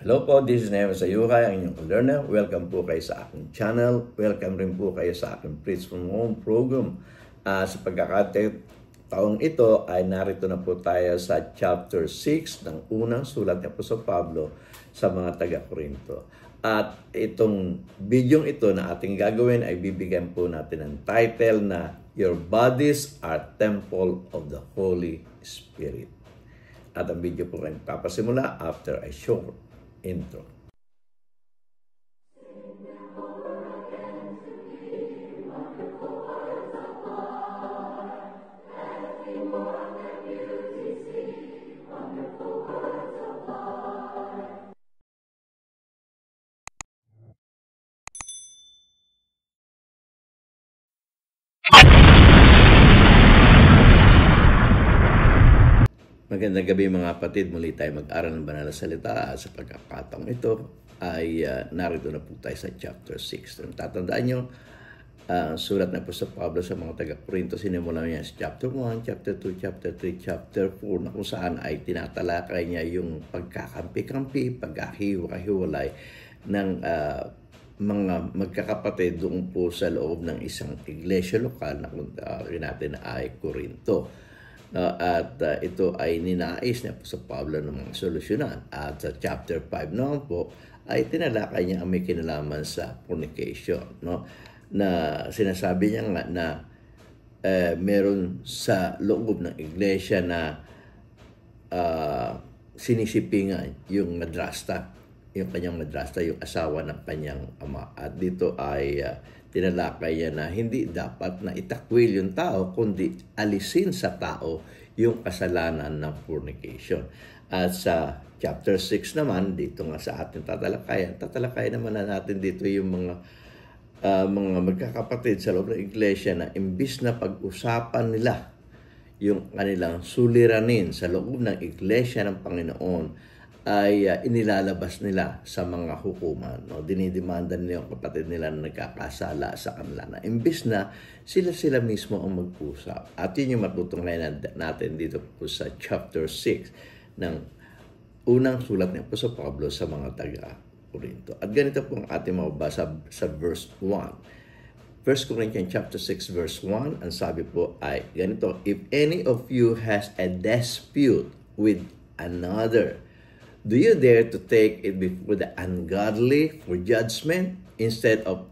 Hello po, this is Neva Sayuhay, ang inyong learner. Welcome po kayo sa aking channel. Welcome rin po kayo sa aking Preach from Home program. Sa pagkakataong ito ay narito na po tayo sa chapter 6 ng unang sulat ni Apostol Pablo sa mga taga-Corinto. At itong video ito na ating gagawin ay bibigyan po natin ng title na Your Bodies are Temple of the Holy Spirit. At ang video po rin papasimula after a short intro. Magandang gabi mga kapatid, muli tayo mag-aral ng banal na salita. Sa pagkakataong ito ay narito na po tayo sa chapter 6. Tatandaan nyo, sulat na po sa Pablo sa mga taga-Corinto, sinimulan niya sa chapter 1, chapter 2, chapter 3, chapter 4, na kung saan ay tinatalakay niya yung pagkakampi-kampi, pagkahiwa-hiwalay ng mga magkakapatid doon po sa loob ng isang iglesia lokal na kung natin ay Corinto. At ito ay ninais niya po sa Pablo ng mga solusyonan. At sa chapter 5 naman po ay tinalakay niya ang may kinalaman sa fornication. No? Na sinasabi niya nga na meron sa loob ng iglesia na sinisipingan yung madrasta, yung kanyang madrasta, yung asawa ng kanyang ama. At dito ay tinalakay niya na hindi dapat na itakwil yung tao, kundi alisin sa tao yung kasalanan ng fornication. At sa chapter 6 naman, dito nga sa ating tatalakayan naman na natin dito yung mga magkakapatid sa loob ng iglesia na imbis na pag-usapan nila yung kanilang suliranin sa loob ng iglesia ng Panginoon, ay inilalabas nila sa mga hukuman. No? Dinidemanda nila yung kapatid nila na nagkakasala sa kanila na imbis na sila mismo ang mag-usap. At yun yung matutunghayan natin dito po sa chapter 6 ng unang sulat ni Apostol Pablo sa mga taga-Corinto. At ganito po ang ating mababasa sa verse 1. 1 Corinthians chapter 6 verse 1, ang sabi po ay ganito, If any of you has a dispute with another, do you dare to take it before the ungodly for judgment instead of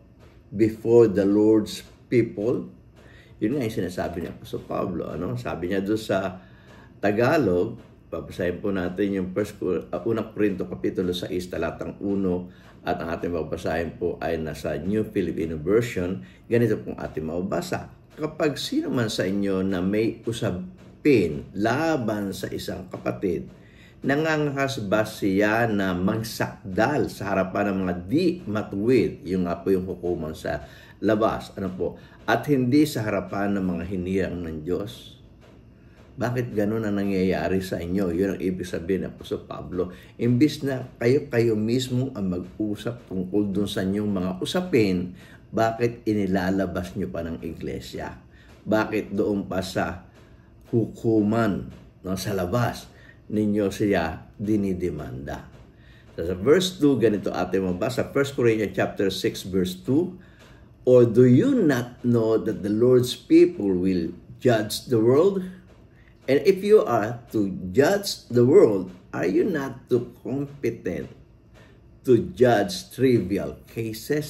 before the Lord's people? Yun nga yung sinasabi niya po sa Pablo. Ano? Sabi niya doon sa Tagalog, papasahin po natin yung unang Corinto kapitulo 6, talatang 1, at ang ating mababasahin po ay nasa New Filipino Version. Ganito pong ating mababasa. Kapag sino man sa inyo na may usapin laban sa isang kapatid, nangangahas ba siya na magsakdal sa harapan ng mga di matuwid, yung nga po yung hukuman sa labas, ano po, at hindi sa harapan ng mga hinirang ng Diyos? Bakit ganun ang nangyayari sa inyo? Yun ang ibig sabihin ng Apostol Pablo. Imbis na kayo mismo ang mag-usap tungkol dun sa inyong mga usapin, bakit inilalabas nyo pa ng iglesia? Bakit doon pa sa hukuman, no, sa labas ninyo siya dinidemanda? So, sa verse 2, ganito ating mabasa. 1 Corinthians chapter 6 verse 2, Or do you not know that the Lord's people will judge the world? And if you are to judge the world, are you not too competent to judge trivial cases?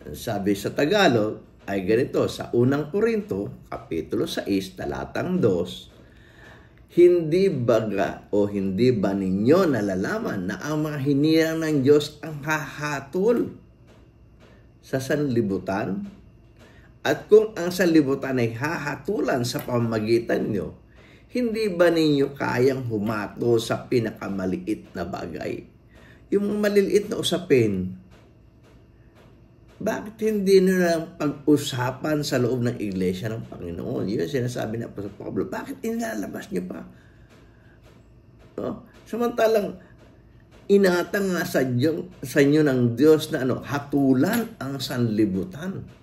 Sabi sa Tagalog ay ganito, sa unang Corinto, kapitulo 6, talatang 2, hindi ba ninyo nalalaman na ang mga hinirang ng Diyos ang hahatol sa sanlibutan? At kung ang sanlibutan ay hahatulan sa pamamagitan nyo, hindi ba ninyo kayang humato sa pinakamaliit na bagay? Yung maliliit na usapin, bakit hindi nyo lang pag-usapan sa loob ng iglesia ng Panginoon? Yun sinasabi na po sa Pablo. Bakit inilalabas nyo pa? No? Samantalang inatang nga sa inyo ng Diyos na hatulan ang sanlibutan.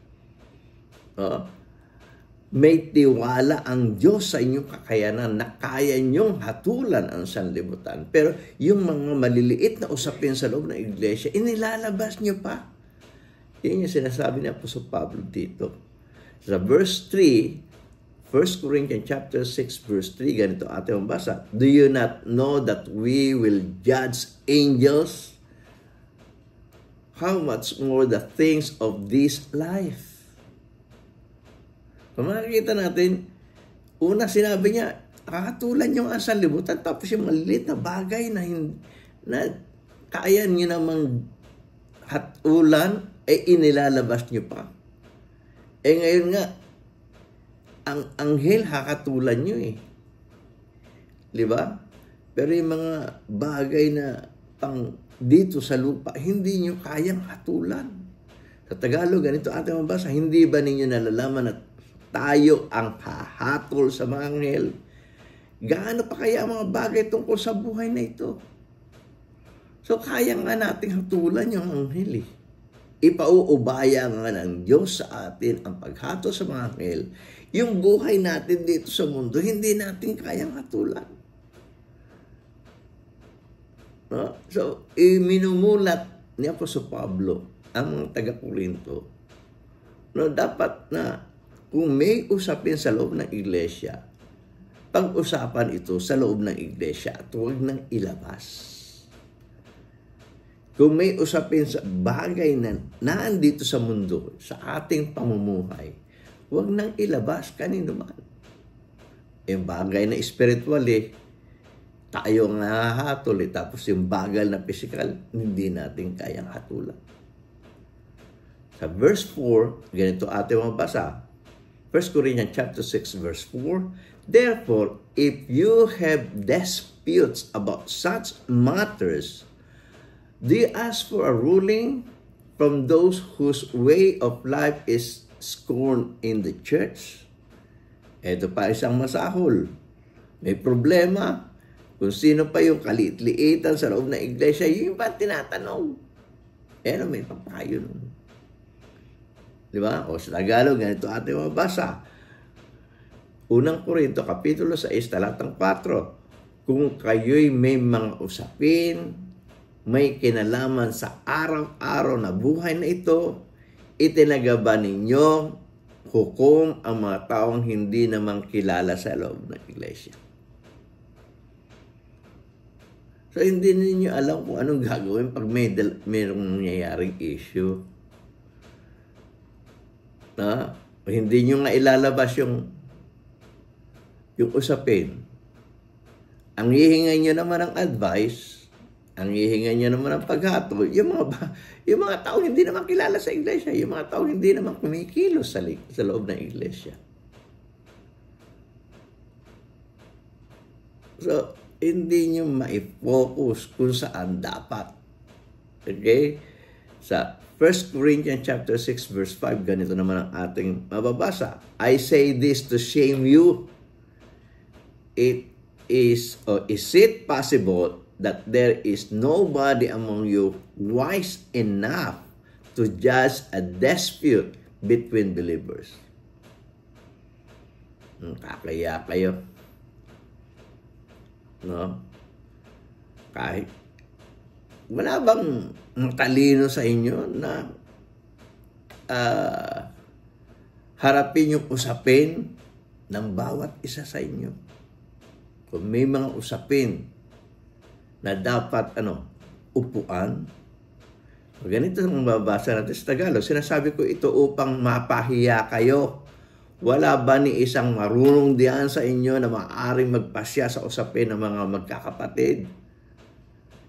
may tiwala ang Diyos sa inyong kakayanan na kaya niyong hatulan ang sanlibutan. Pero yung mga maliliit na usapin sa loob ng iglesia, inilalabas niyo pa. Yan yung sinasabi ni Apostol Pablo dito. Sa verse 3, 1 Corinthians chapter 6 verse 3, ganito ating mabasa. Do you not know that we will judge angels? How much more the things of this life? Kung makikita natin, una sinabi niya, kakatulan yung sanlibutan, tapos yung maliit na bagay na kaya niyo namang hatulan, inilalabas niyo pa. Ngayon nga, ang anghel hakatulan niyo Di ba? Pero yung mga bagay na pang dito sa lupa, hindi nyo kayang hatulan. Sa Tagalog, ganito ating mabasa, hindi ba ninyo nalalaman at tayo ang hahatol sa mga anghel? Gaano pa kaya ang mga bagay tungkol sa buhay na ito? So, kaya nga nating hatulan yung anghel Ipauubaya nga ng Diyos sa atin ang paghatol sa mga anghel. Yung buhay natin dito sa mundo, hindi natin kayang hatulan. No? So, minumulat ni Apostol Pablo ang taga-Corinto. No, dapat na kung may usapin sa loob ng iglesia, pag-usapan ito sa loob ng iglesia at huwag nang ilabas. Kung may usapin sa bagay na naandito sa mundo, sa ating pamumuhay, huwag nang ilabas kanino man. Yung bagay na spiritual tayo nga hahatol tapos yung bagal na physical, hindi natin kayang hatulan. Sa verse 4, ganito ating mabasa. 1 Corinthians chapter 6 verse 4, therefore, if you have disputes about such matters, do you ask for a ruling from those whose way of life is scorned in the church? Ito pa isang masahol. May problema. Kung sino pa yung kaliit-liitan sa loob ng iglesia, yung ba tinatanong? May papayo nun. Di ba? O sa Tagalog, ganito ating mabasa. Unang Korinto, Kapitulo 6, talatang 4. Kung kayo'y may mga usapin, may kinalaman sa araw-araw na buhay na ito, itinagaba ninyo hukom ang mga taong hindi naman kilala sa loob ng iglesia. So, hindi ninyo alam kung anong gagawin pag mayroong nangyayaring issue. Hindi nyo nga ilalabas yung usapin. Ang hihingay nyo naman ng advice, ang hihingay nyo naman ng paghatol, yung mga tao hindi naman kilala sa iglesia, yung mga tao hindi naman kumikilos sa loob ng iglesia. So, hindi nyo ma-focus kung saan dapat. Okay? Sa 1 Corinthians chapter 6 verse 5, ganito naman ang ating mababasa. I say this to shame you. Is it possible that there is nobody among you wise enough to judge a dispute between believers? Kakaya kayo. No? Kahit wala bang matalino sa inyo na harapin yung usapin ng bawat isa sa inyo? Kung may mga usapin na dapat upuan, ganito ang mababasa natin sa Tagalog. Sinasabi ko ito upang mapahiya kayo. Wala ba ni isang marunong diyan sa inyo na maaaring magpasya sa usapin ng mga magkakapatid?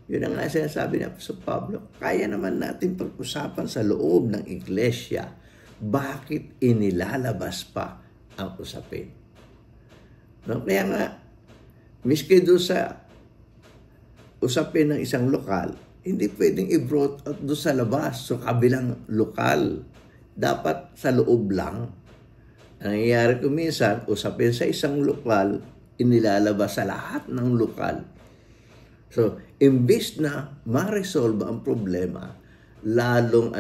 Yun ang nga sinasabi ni Apostol Pablo. Kaya naman natin pag-usapan sa loob ng iglesia. Bakit inilalabas pa ang usapin? No? Kaya nga, miski doon sa usapin ng isang lokal, hindi pwedeng i-brought out doon sa labas, so kabilang lokal. Dapat sa loob lang. Ang nangyayari ko minsan, usapin sa isang lokal, inilalabas sa lahat ng lokal. So, imbis na ma-resolve ang problema, lalong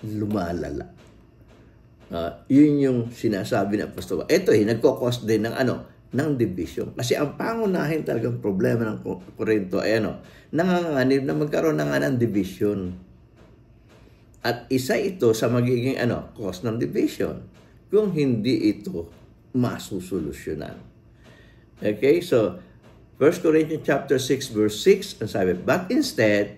lumalala. Yun yung sinasabi ng Apostol. Ito nagkokos din ng ng division. Kasi ang pangunahin talagang problema ng Korinto ay nanganganib na magkaroon na nga ng division. At isa ito sa magiging cause ng division kung hindi ito masusolusyonan. Okay, so 1 Corinthians chapter 6 verse 6, ang sabi, but instead,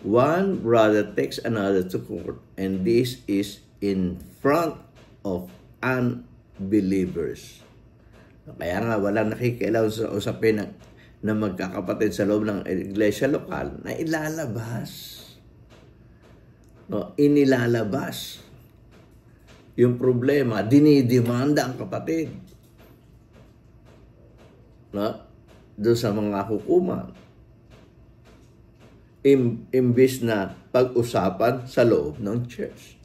one brother takes another to court, and this is in front of unbelievers. Kaya nga, walang nakikialaw sa usapin na magkakapatid sa loob ng iglesia lokal na ilalabas. Inilalabas. Yung problema, dinidemanda ang kapatid. Doon sa mga hukuman. Imbis na pag-usapan sa loob ng church.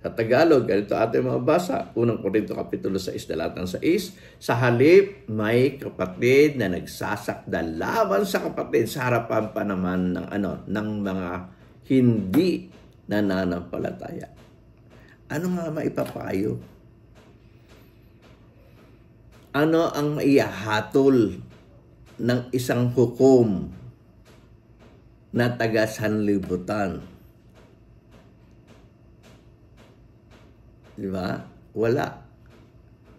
Sa Tagalog, ganito ating mabasa. Unang Korinto Kapitulo 6, talatang 6. Sa halip, may kapatid na nagsasakdal laban sa kapatid sa harapan pa naman ng mga hindi nananampalataya. Ano nga maipapayo? Ano ang maihahatol ng isang hukom na taga-sanlibutan? Di ba? Wala.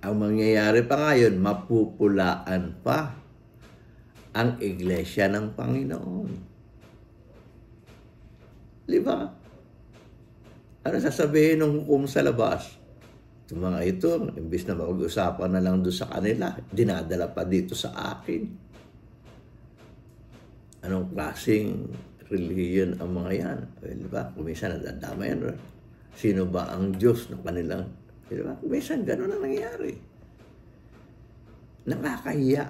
Ang mangyayari pa ngayon, mapupulaan pa ang iglesia ng Panginoon. Di ba? Ano sasabihin ng hukom sa labas? Itong mga ito, imbis na mag-usapan na lang doon sa kanila, dinadala pa dito sa akin. Anong klaseng religion ang mga yan? Di ba? Kuminsan nadadama yan. Sino ba ang Diyos ng kanilang? Di ba? Kuminsan gano'n ang nangyayari. Nakakahiya.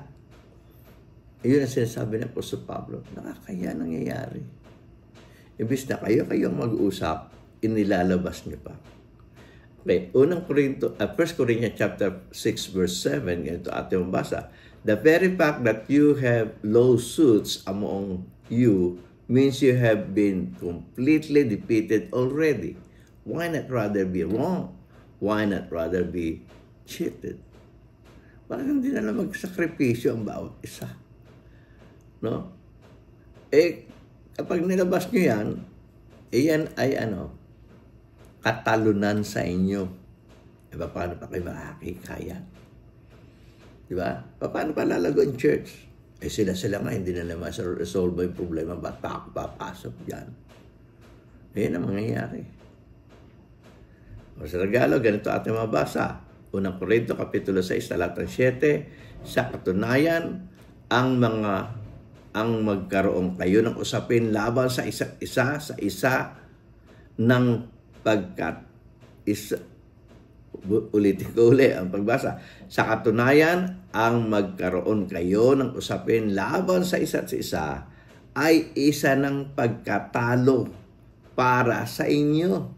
Iyon ang sinasabi ng Apostol Pablo. Nakakahiya nangyayari. Imbis na kayo-kayong mag-usap, inilalabas niyo pa. Okay, unang Korinto, 1 Corinthians chapter 6 verse 7, ganito ating mabasa. The very fact that you have lawsuits among you means you have been completely defeated already. Why not rather be wrong? Why not rather be cheated? Bakit hindi na lang magsakripisyo ang bawat isa? No? Kapag nilabas nyo yan, yan ay katalunan sa inyo. Diba, paano pa kayo makakikaya? Diba? Paano pa lalago ang church? Sila nga, hindi na naman resolve yung problema. Ba't pa ako papasok dyan? Yan ang mangyayari. Sa Tagalog, ganito ating mabasa. Unang Korinto, Kapitulo 6, talatang 7. Sa katunayan, ang magkaroon kayo ng usapin laban sa isa't isa, sa isa ng pagkat ulitin ko uli ang pagbasa. Sa katunayan, ang magkaroon kayo ng usapin laban sa isa't isa ay isa ng pagkatalo para sa inyo.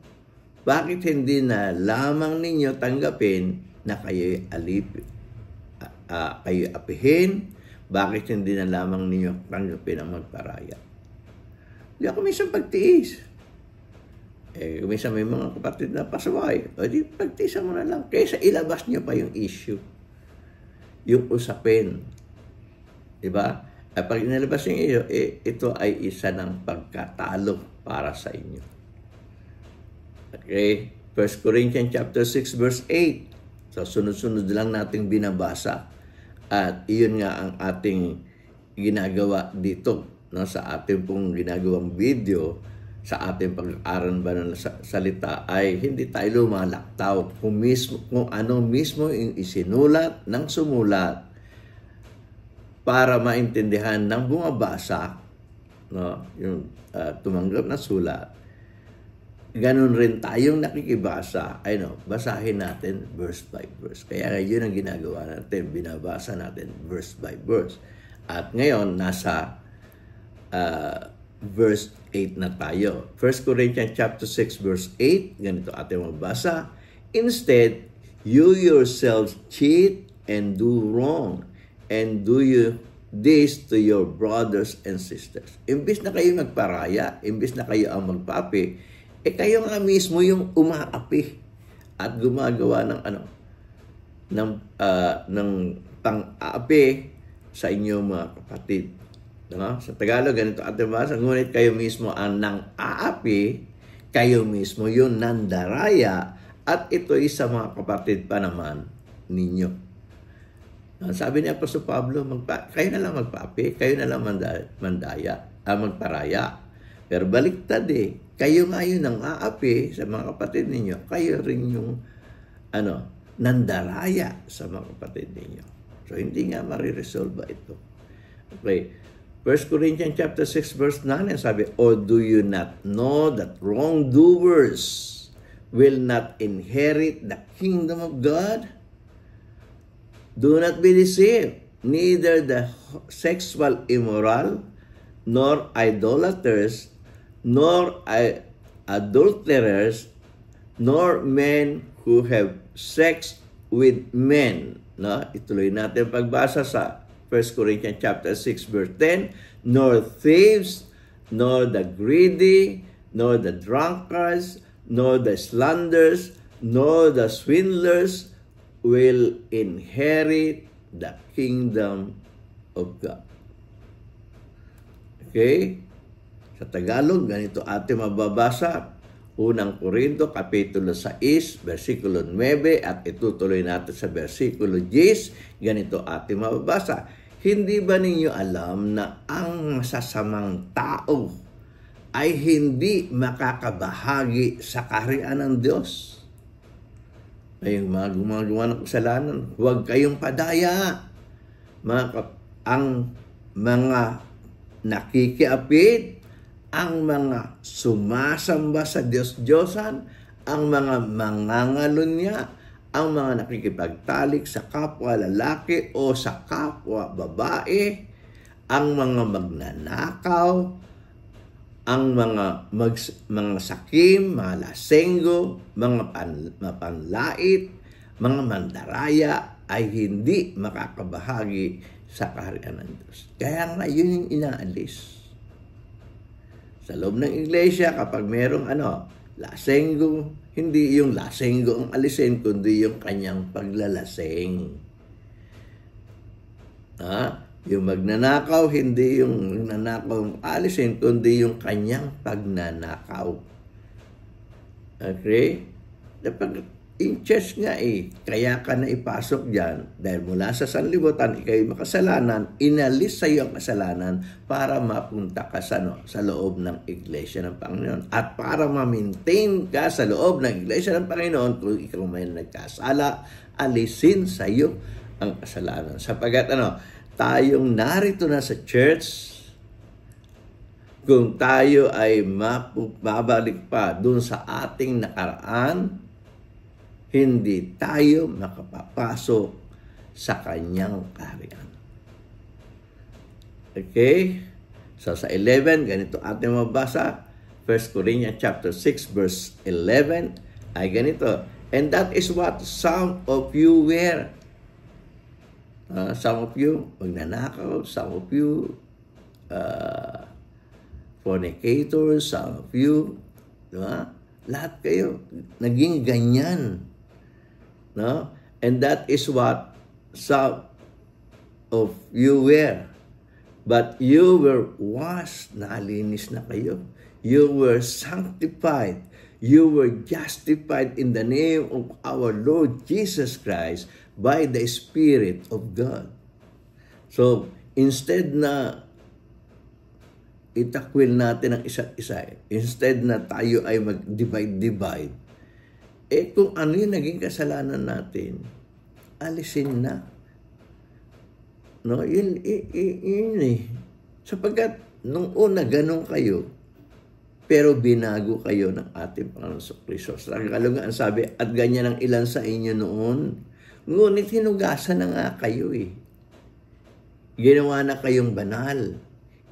Bakit hindi na lamang ninyo tanggapin na kayo'y kayo'y apihin? Bakit hindi na lamang ninyo tanggapin ang magparaya? Hindi ako minsan pagtiis. Minsan may mga kapatid na pasaway. O di, pagtiisan mo na lang. Kaysa ilabas nyo pa yung issue. Yung usapin. Diba? At pag inilabas yung iyo, ito ay isa ng pagkatalo para sa inyo. Okay? 1 Corinthians chapter 6 verse 8. So, sunod-sunod lang nating binabasa. At iyon nga ang ating ginagawa dito. No? Sa ating pong ginagawang video, sa ating pag-aaral ba ng salita ay hindi tayo lumalaktaw kung ano mismo yung isinulat ng sumulat para maintindihan ng bumabasa, no, yung tumanggap na sulat. Ganon rin tayong nakikibasa, basahin natin verse by verse. Kaya yun ang ginagawa natin, binabasa natin verse by verse. At ngayon, nasa verse 8 na tayo. 1 Corinthians chapter 6 verse 8, ganito ating mabasa. Instead, you yourselves cheat and do wrong, and do you this to your brothers and sisters. Imbis na kayo magparaya, imbis na kayo ang magpapi, kayo nga mismo yung umaapi at gumagawa ng ng pang-aapi sa inyong mga kapatid. No? Sa Tagalog, ganito ating basa, ngunit kayo mismo ang nang-aapi, kayo mismo yung nandaraya, at ito'y sa mga kapatid pa naman ninyo. Sabi ni Apostol Pablo, kayo na lang magpaapi, kayo na lang magparaya. Pero baliktad kayo nga yun ang aapi sa mga kapatid ninyo, kayo rin yung nandaraya sa mga kapatid ninyo. So, hindi nga mariresolve ito. Okay. 1 Corinthians chapter 6 verse 9, sabi, or do you not know that wrongdoers will not inherit the kingdom of God? Do not be deceived. Neither the sexual immoral, nor idolaters, nor adulterers, nor men who have sex with men. No? Ituloy natin pagbasa sa 1 Corinthians chapter 6 verse 10, nor thieves, nor the greedy, nor the drunkards, nor the slanderers, nor the swindlers will inherit the kingdom of God. Okay? Sa Tagalog, ganito ating mababasa. Unang Korinto, Kapitulo 6, versikulo 9, at itutuloy natin sa versikulo 10. Ganito ating mababasa. Hindi ba ninyo alam na ang masasamang tao ay hindi makakabahagi sa kaharian ng Diyos? Ay, mga gumagawa ng kasalanan, huwag kayong padaya. Ang mga nakikiapid, ang mga sumasamba sa Diyos-Diyosan, ang mga mangangalunya, ang mga nakikipagtalik sa kapwa lalaki o sa kapwa babae, ang mga magnanakaw, ang mga sakim, mga lasenggo, mga panlait, mga mandaraya ay hindi makakabahagi sa kaharian ng Diyos. Kaya nga yun yung inaalis. Sa loob ng iglesia, kapag merong lasenggo, hindi yung lasenggo ang alisin, kundi yung kanyang paglalaseng. Yung magnanakaw, hindi yung nanakaw ang alisin, kundi yung kanyang pagnanakaw. Okay? In church nga kaya ka na ipasok dyan, dahil mula sa sanlibutan, ikaw'y makasalanan, inalis sa iyo ang kasalanan para mapunta ka sa loob ng iglesia ng Panginoon. At para ma-maintain ka sa loob ng iglesia ng Panginoon, kung ikaw may nagkasala, alisin sa iyo ang kasalanan. Sapagat tayong narito na sa church, kung tayo ay mababalik pa dun sa ating nakaraan, hindi tayo makapapasok sa kanyang kaharian. Okay? So sa 11, ganito ating mabasa. 1 Corinthians chapter 6 verse 11 ay ganito. And that is what some of you were. Some of you magnanakaw, some of you fornicators, some of you, diba? Lahat kayo naging ganyan. No? And that is what some of you were. But you were washed, nalinis na kayo. You were sanctified. You were justified in the name of our Lord Jesus Christ by the Spirit of God. So, instead na itakwil natin ang isa't isa, instead na tayo ay mag-divide, kung ano yung naging kasalanan natin, alisin na. No, yun Sapagkat nung una ganun kayo, pero binago kayo ng ating Panginoon Kristo. Sa Tagalog ang sabi, at ganyan ang ilan sa inyo noon. Ngunit hinugasan na nga kayo Ginawa na kayong banal.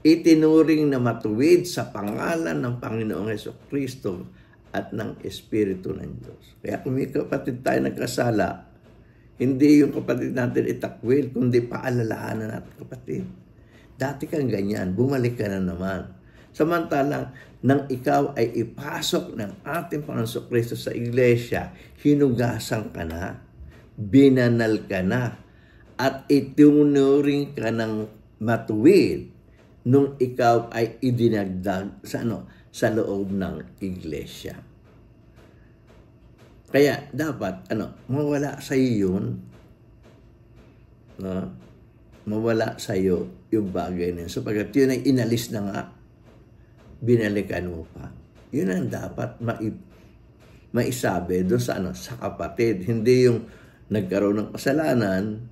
Itinuring na matuwid sa pangalan ng Panginoong Kristo at ng Espiritu ng Diyos. Kaya kung may kapatid tayo nagkasala, hindi yung kapatid natin itakwil, kundi paalalahanan natin, kapatid. Dati kang ganyan, bumalik ka na naman. Samantalang, nang ikaw ay ipasok ng ating Panginoon Kristo sa iglesia, hinugasan ka na, binanal ka na, at itunuring ka ng matuwid nung ikaw ay idinagdag sa loob ng iglesia. Kaya dapat mawala sa iyo yun, no? Mawala sa iyo yung bagay na yun. Sapagkat yun ay inalis na nga, binalikan mo pa. Yun ang dapat maisabi doon sa kapatid. Hindi yung nagkaroon ng kasalanan,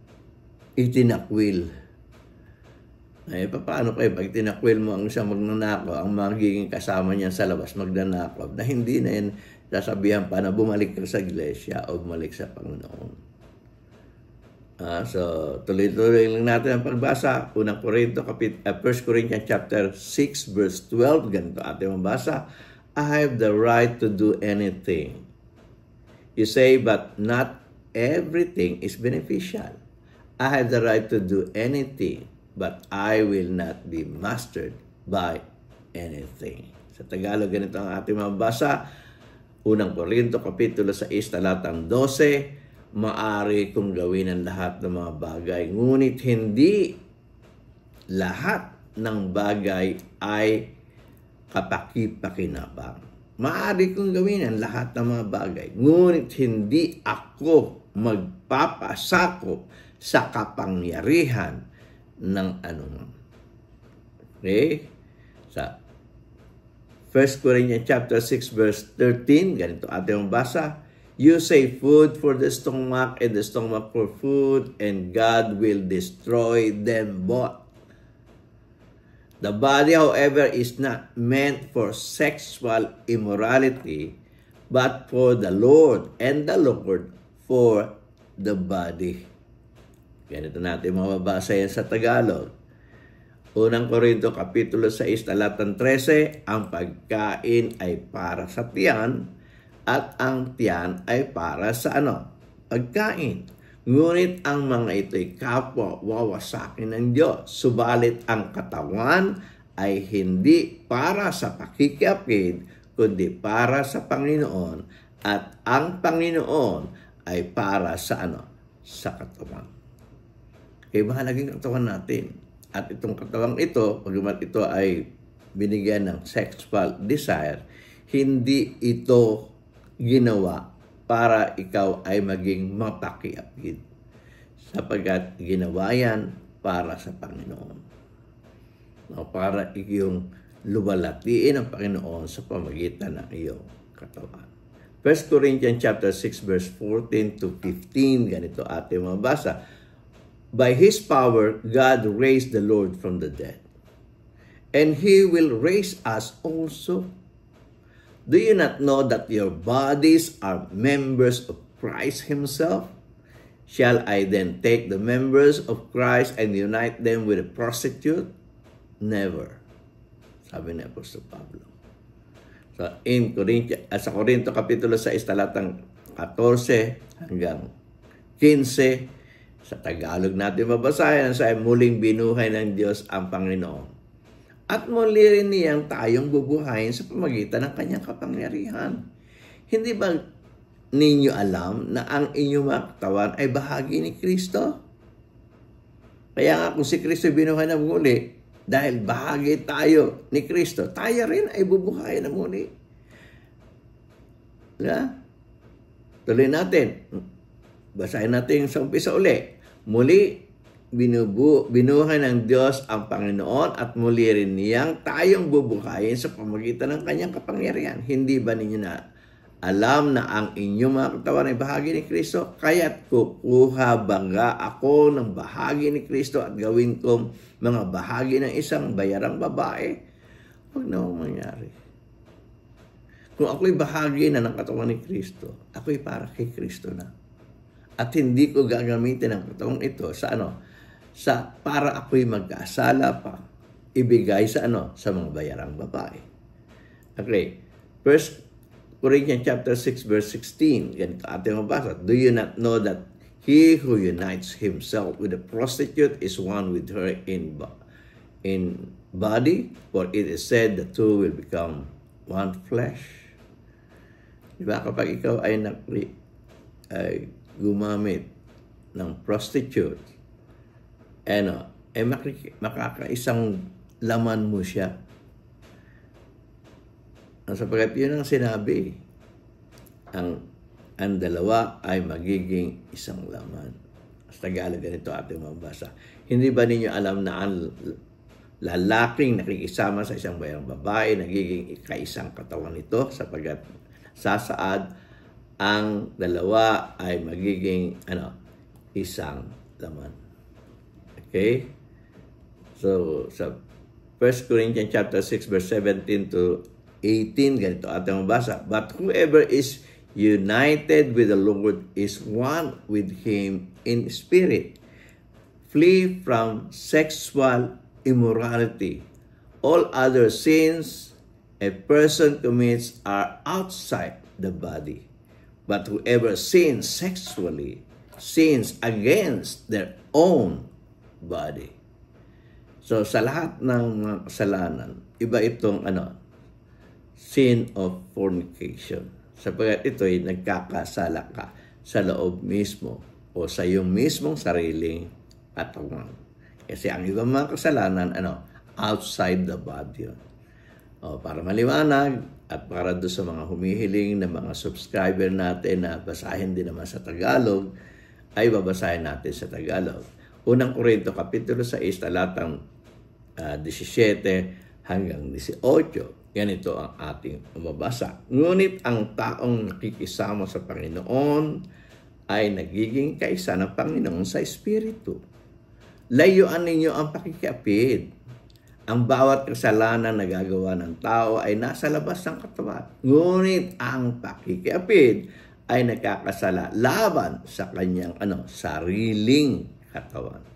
itinakwil. Ay, paano kayo? Pag tinakwil mo ang isang magnanakaw, ang magiging kasama niya sa labas, magnanakaw, na hindi na yan sasabihan pa na bumalik ka sa iglesia o bumalik sa Panginoon. So, tuloy-tuloy lang natin ang pagbasa. 1 Corinthians chapter 6, verse 12. Ganito ating mabasa. I have the right to do anything. You say, but not everything is beneficial. I have the right to do anything, but I will not be mastered by anything. Sa Tagalog, ganito ang ating mabasa. 1 Korinto, kapitulo 6, talatang 12. Maari kong gawin ang lahat ng mga bagay, ngunit hindi lahat ng bagay ay kapaki-pakinabang. Maari kong gawin ang lahat ng mga bagay, ngunit hindi ako magpapasakop sa kapangyarihan ng anuman. Okay? Sa 1 Corinthians chapter 6, verse 13, ganito ating basa. You say food for the stomach and the stomach for food, and God will destroy them both. The body, however, is not meant for sexual immorality, but for the Lord, and the Lord for the body. Ganito natin mababasa yan sa Tagalog. 1 Korinto kapitulo 6, talatang 13, ang pagkain ay para sa tiyan, at ang tiyan ay para sa pagkain. Ngunit ang mga ito'y kapwa wawasakin ng Diyos. Subalit ang katawan ay hindi para sa pakikiapid, kundi para sa Panginoon. At ang Panginoon ay para sa sa katawan. Kaya mahalagang katawan natin. At itong katawang ito, pagkamat ito ay binigyan ng sexual desire, hindi ito ginawa para ikaw ay maging mapakiapid. Sapagkat ginawa yan para sa Panginoon. Para iyong lubalatiin ang Panginoon sa pamagitan ng iyong katawan. 1 Corinthians chapter 6, verse 14 to 15, ganito ating mabasa. By His power, God raised the Lord from the dead. And He will raise us also. Do you not know that your bodies are members of Christ Himself? Shall I then take the members of Christ and unite them with a prostitute? Never. Sabi ni Apostol Pablo. So, sa Korinto kapitulo 6, talatang 14 hanggang 15, sa Tagalog natin babasahin, sa muling binuhay ng Diyos ang Panginoon. At muli rin niyang tayong bubuhayin sa pamagitan ng kanyang kapangyarihan. Hindi ba ninyo alam na ang inyong mga katawan ay bahagi ni Kristo? Kaya nga kung si Kristo binuhay na muli, dahil bahagi tayo ni Kristo, tayo rin ay bubuhayin na muli. Tuloy natin. Basahin natin sa umpisa uli. Muli, binuhay ng Diyos ang Panginoon at muli rin niyang tayong bubuhayin sa pamagitan ng kanyang kapangyarihan. Hindi ba ninyo na alam na ang inyong mga katawan ay bahagi ni Kristo? Kaya't kukuha baga ako ng bahagi ni Kristo at gawin kong mga bahagi ng isang bayarang babae? Huwag na akong mangyari. Kung ako'y bahagi na ng katawan ni Kristo, ako'y para kay Kristo na. At hindi ko gagamitin ang katawang ito sa para ako'y magkasala pa, ibigay sa sa mga bayarang babae. Okay. 1 Corinthians chapter 6, verse 16. Ganito ating mabasa. Do you not know that he who unites himself with a prostitute is one with her in body, for it is said the two will become one flesh. Diba? Kapag ikaw ay gumamit ng prostitute, makakaisang laman mo siya. Sapagkat yun ang sinabi, ang dalawa ay magiging isang laman. Sa Tagalog, ganito ating mabasa. Hindi ba ninyo alam na ang lalaking nakikisama sa isang bayang babae, nagiging ikaisang katawan nito, sapagkat sasaad ang dalawa ay magiging isang laman. Okay? So, sa 1 Corinthians chapter 6 verse 17 to 18, ganito ating mabasa. But whoever is united with the Lord is one with Him in spirit. Flee from sexual immorality. All other sins a person commits are outside the body. But whoever sins sexually sins against their own body. So sa lahat ng mga kasalanan, iba itong sin of fornication. Sapagkat ito ay nagkakasala ka sa loob mismo o sa iyong mismong sariling katawan. Kasi ang ibang mga kasalanan, outside the body yun. Para maliwanag at para doon sa mga humihiling na mga subscriber natin na basahin din naman sa Tagalog, ay babasahin natin sa Tagalog. Unang Korinto, Kapitulo 6, talatang 17 hanggang 18. Ganito ang ating mabasa. Ngunit ang taong nakikisama sa Panginoon ay nagiging kaisa ng Panginoon sa Espiritu. Layuan ninyo ang pakikiapid. Ang bawat kasalanan na gagawa ng tao ay nasa labas ng katawan. Ngunit ang pakikiapid ay nagkakasala laban sa kanyang sariling katawan.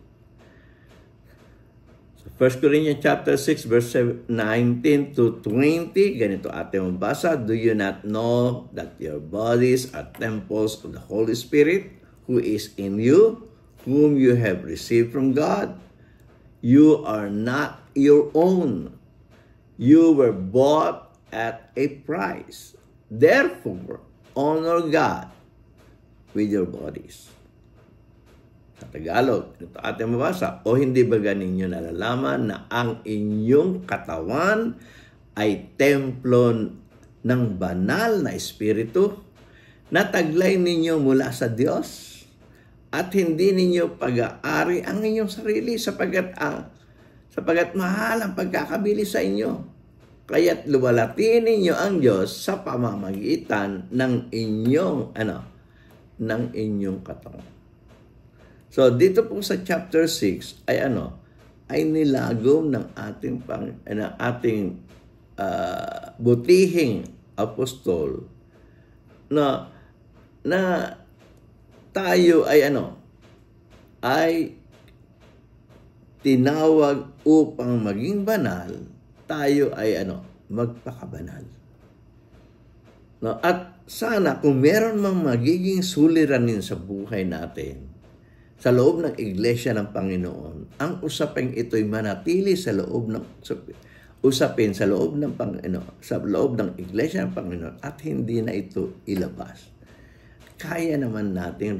1 Corinthians chapter 6 verse 19 to 20, ganito ating mabasa. Do you not know that your bodies are temples of the Holy Spirit who is in you, whom you have received from God? You are not your own. You were bought at a price. Therefore, honor God with your bodies. Sa Tagalog, ito ating mabasa. O hindi ba ganinyo nalalaman na ang inyong katawan ay templo ng banal na Espiritu na taglay ninyo mula sa Diyos at hindi ninyo pag-aari ang inyong sarili sapagkat mahal ang pagkakabili sa inyo. Kaya't luwalhatiin ninyo ang Diyos sa pamamagitan ng inyong katawan. So dito po sa chapter 6 ay ay nilagom ng ating butihing apostol na tayo ay ay tinawag upang maging banal, tayo ay magpakabanal. No, at sana kung meron mang magiging suliranin sa buhay natin, sa loob ng iglesia ng Panginoon, ang usaping ito'y manatili sa loob ng sa loob ng iglesia ng Panginoon at hindi na ito ilabas. Kaya naman nating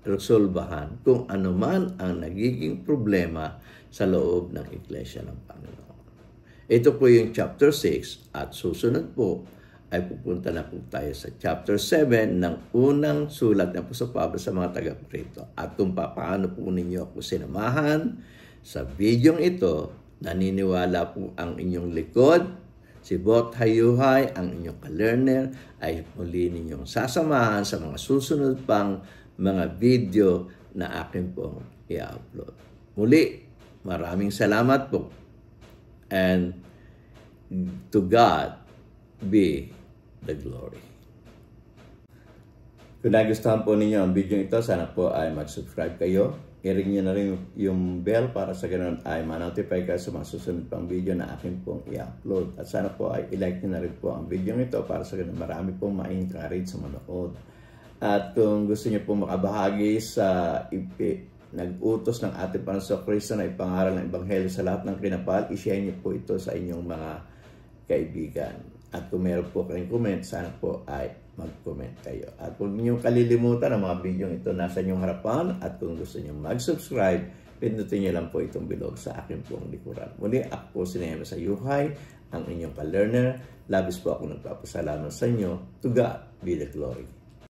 resolbahan kung ano man ang nagiging problema sa loob ng iglesia ng Panginoon. Ito po yung chapter 6 at susunod po ay pupunta na po tayo sa chapter 7 ng unang sulat ng Apostol Pablo sa mga taga-Korinto. At kung paano po ninyo ako sinamahan sa videong ito, naniniwala po ang inyong likod, si Bot Hayuhay, ang inyong ka-learner, ay muli ninyong sasamahan sa mga susunod pang mga video na akin pong i-upload. Muli, maraming salamat po. And to God be the glory. Kung nagustuhan po ninyo ang video ito, sana po ay mag-subscribe kayo. I-ring nyo na rin yung bell para sa ganun ay ma-notify kayo sa mga susunod pang video na akin pong i-upload. At sana po ay i-like nyo na rin po ang video ito para sa ganun marami pong ma-encourage sa manood. At kung gusto nyo pong makabahagi sa nag-utos ng ating Panginoon Kristo na ipangaral ng Ebanghelyo sa lahat ng kinapal, i-share niyo po ito sa inyong mga kaibigan. At kung meron po kayong comment, sana po ay mag-comment kayo. At huwag niyo kalilimutan ang mga video ito nasa inyong harapan. At kung gusto niyo mag-subscribe, pindutin niyo lang po itong bilog sa akin pong likuran. Muli, ako po si Nehemia Sayuhay, ang inyong ka-learner. Labis po ako nagpapasalamat sa inyo. To God be the glory.